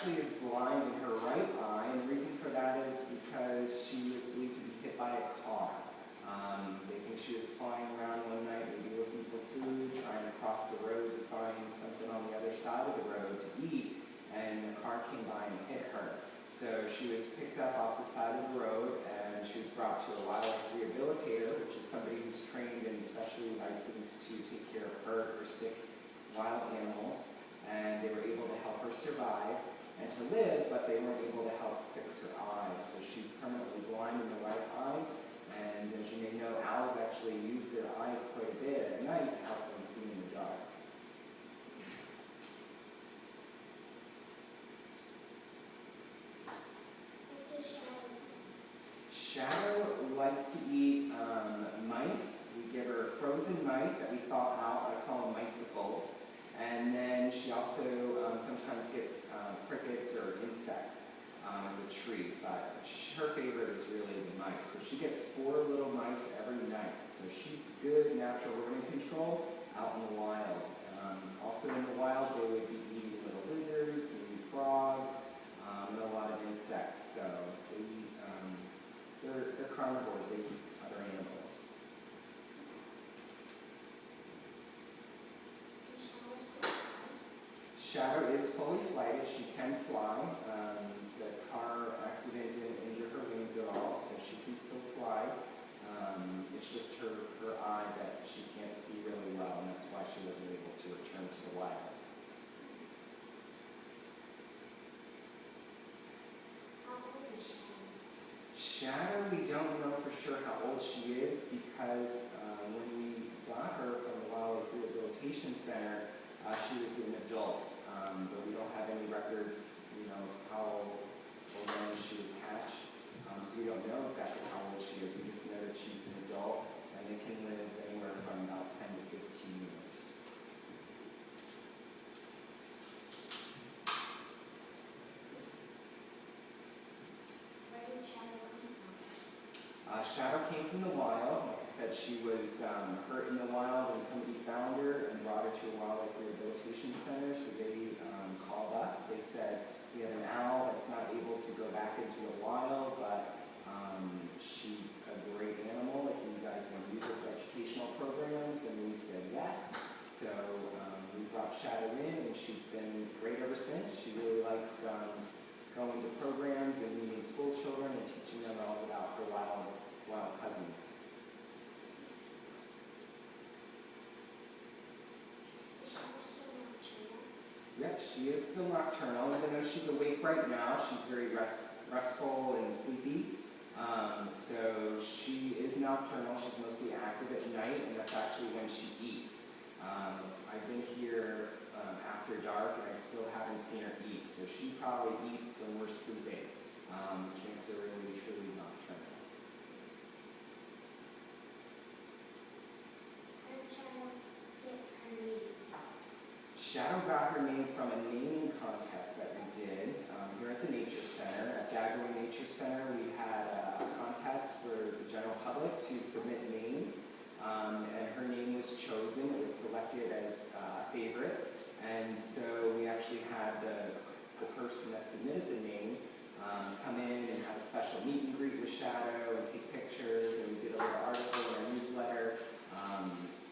actually is blind in her right eye, and the reason for that is because she was believed to be hit by a car. They think she was flying around one night, maybe looking for food, trying to cross the road to find something on the other side of the road to eat, and the car came by and hit her. So she was picked up off the side of the road, and she was brought to a wildlife rehabilitator, which is somebody who's trained and specially licensed to take care of hurt or sick wild animals. And they were able to help her survive and to live, but they weren't able to help fix her eye. So she's permanently blind in the right eye, and as you may know, owls actually use their eyes quite a bit at night to help them see in the dark. Shadow likes to eat mice. We give her frozen mice that we thaw out. I call them micicles. And then she also sometimes gets crickets or insects as a treat, but her favorite is really the mice. So she gets 4 little mice every night. So she's good natural rodent control out in the wild. Also in the wild, they would be eating little lizards and frogs and a lot of insects. So they eat, they're carnivores. They eat other animals. Shadow is fully flighted. She can fly. The car accident didn't injure her wings at all, so she can still fly. It's just her eye that she can't see really well, and that's why she wasn't able to return to the wild. How old is Shadow, we don't know for sure how old she is because when we got her from the Wildlife Rehabilitation Center, she was an adult, but we don't have any records, how or when she was hatched. So we don't know exactly how old she is. We just know that she's an adult, and they can live anywhere from about 10 to 15 years. Where did Shadow come from? Shadow came from the wild. Like I said, she was hurt in the wild, and somebody found her and brought her to a wildlife rehabilitation center. So they called us. They said, we have an owl that's not able to go back into the wild, but she's a great animal. If you guys want to use her for educational programs, and we said yes. So we brought Shadow in, and she's been great ever since. She really likes going to programs and meeting school children and teaching them all about her wild cousins. Is Shadow still nocturnal? Yep, she is still nocturnal. Even though she's awake right now, she's very restful and sleepy. So she is nocturnal. She's mostly active at night, and that's actually when she eats. I've been here after dark, and I still haven't seen her eat. So she probably eats when we're sleeping, which makes her really, truly nocturnal. Where did Shadow get her name? Shadow got her name from a naming contest that we did here at the Nature Center. At Daggerwing Nature Center, we had a contest for the general public to submit names, and her name was chosen. It was selected as a favorite, and so we actually had the person that submitted the name come in and have a special meet and greet with Shadow and take pictures, and we did a little article in our newsletter.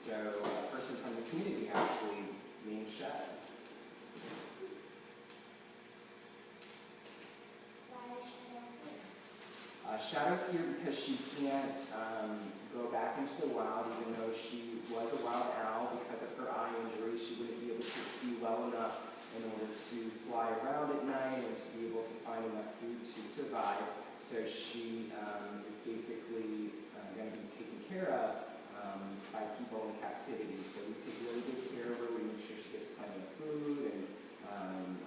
So a person from the community actually named Shadow. Why is Shadow here? Shadow's here because she can't go back into the wild, even though she was a wild owl. Because of her eye injury, she wouldn't be able to see well enough in order to fly around at night and to be able to find enough food to survive. So she is basically going to be taken care of by people in captivity. So we take really good care of her. We make sure she gets plenty of food and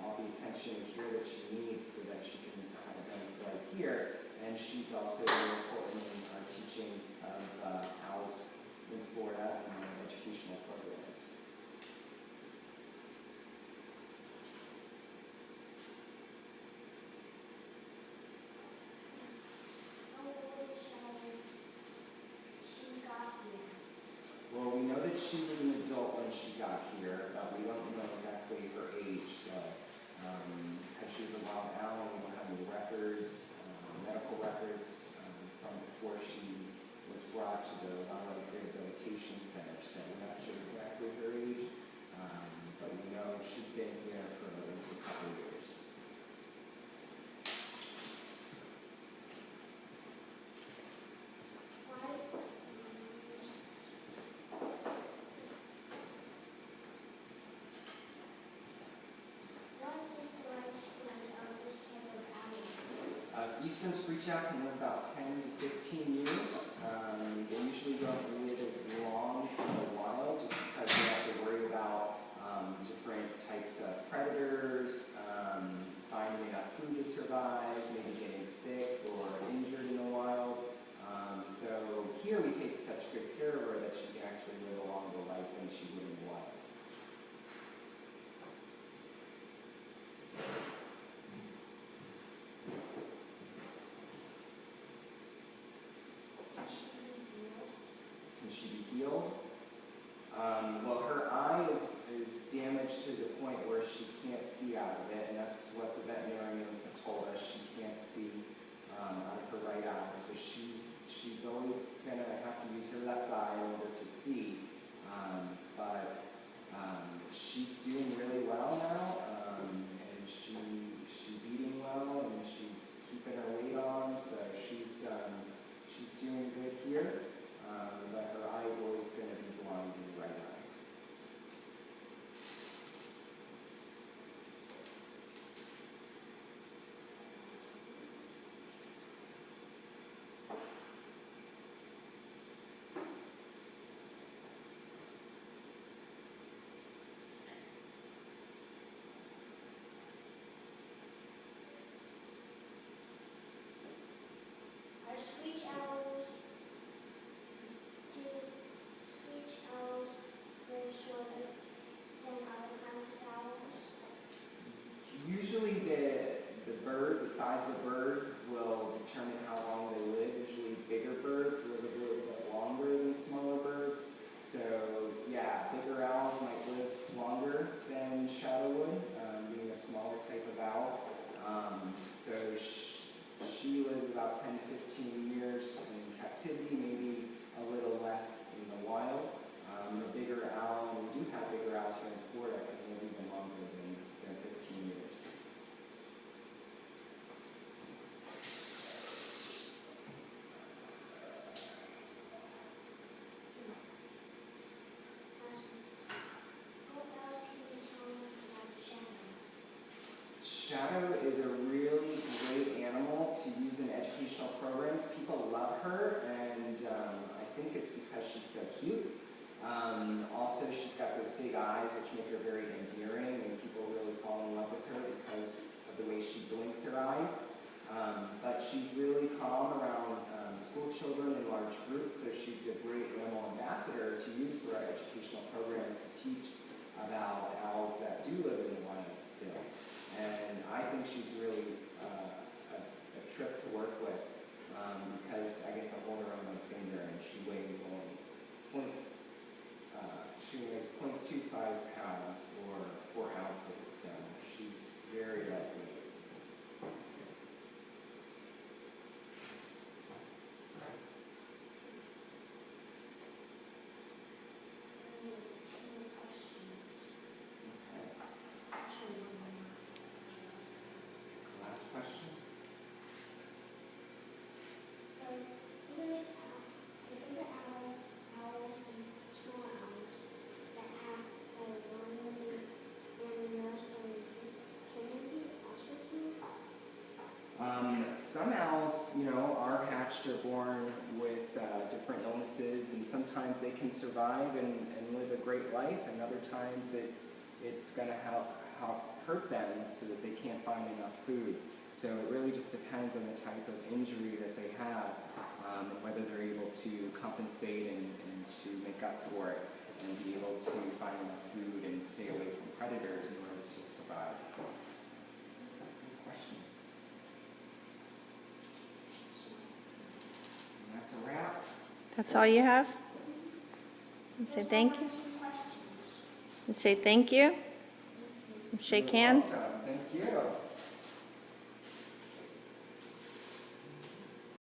all the attention and care that she needs so that she can have a nice life here. And she's also very important in our teaching of owls in Florida and our educational programs. How old is Shadow? She got here. Well, we know that she was an adult when she got here, but we don't know exactly her age. So, because she was a Eastern screechout can live about 10 to 15 years. They usually don't live as long in the wild just because they have to worry about different types of predators, finding enough food to survive, maybe getting sick or injured in the wild. So here we take such good care of her that she can actually live a longer life than she would in the wild. Can she be healed? Well, her eye is damaged to the point where she can't see out of it, and that's what the veterinarians have told us. She can't see out of her right eye, so she's always going to have to use her left eye in order to see. But she's doing really well now, and she's eating well, and she's keeping her weight on, so she's doing good here. But her eye is always going to be blind in the right eye. Are screech owls, do screech owls live shorter than other kinds of owls? Usually the size of the bird will determine how long they live. Usually bigger birds live a little bit longer than smaller birds. So yeah, bigger owls might live longer than shadowwood, being a smaller type of owl. So she lives about 10 to 15 years in captivity, maybe a little less in the wild. The bigger owl, and we do have bigger owls here in Florida, can live even longer than 15 years. What else can you tell me about Shadow? Shadow is a really great animal to use in educational programs. People love her, and I think it's because she's so cute. Also, she's got those big eyes, which make her very endearing, and people really fall in love with her because of the way she blinks her eyes. But she's really calm around school children in large groups, so she's a great animal ambassador to use for our educational programs to teach about owls that do live in the wild still. And I think she's really a trip to work with because I get to hold her on my finger, and she weighs only 0.25 pounds or 4 ounces, so she's very lightweight. Two more questions. Okay. Actually, one more. Last question. There's bigger owls and small owls that have longer than nose bones. Can they be also cute? Some owls, are hatched or born with different illnesses, and sometimes they can survive and live a great life, and other times it's going to hurt them so that they can't find enough food. So it really just depends on the type of injury that they have, and whether they're able to compensate and to make up for it, and be able to find enough food and stay away from predators in order to survive. Good question. And that's a wrap. That's all you have? And say thank you. Two questions. And say thank you. And shake hands. You're welcome.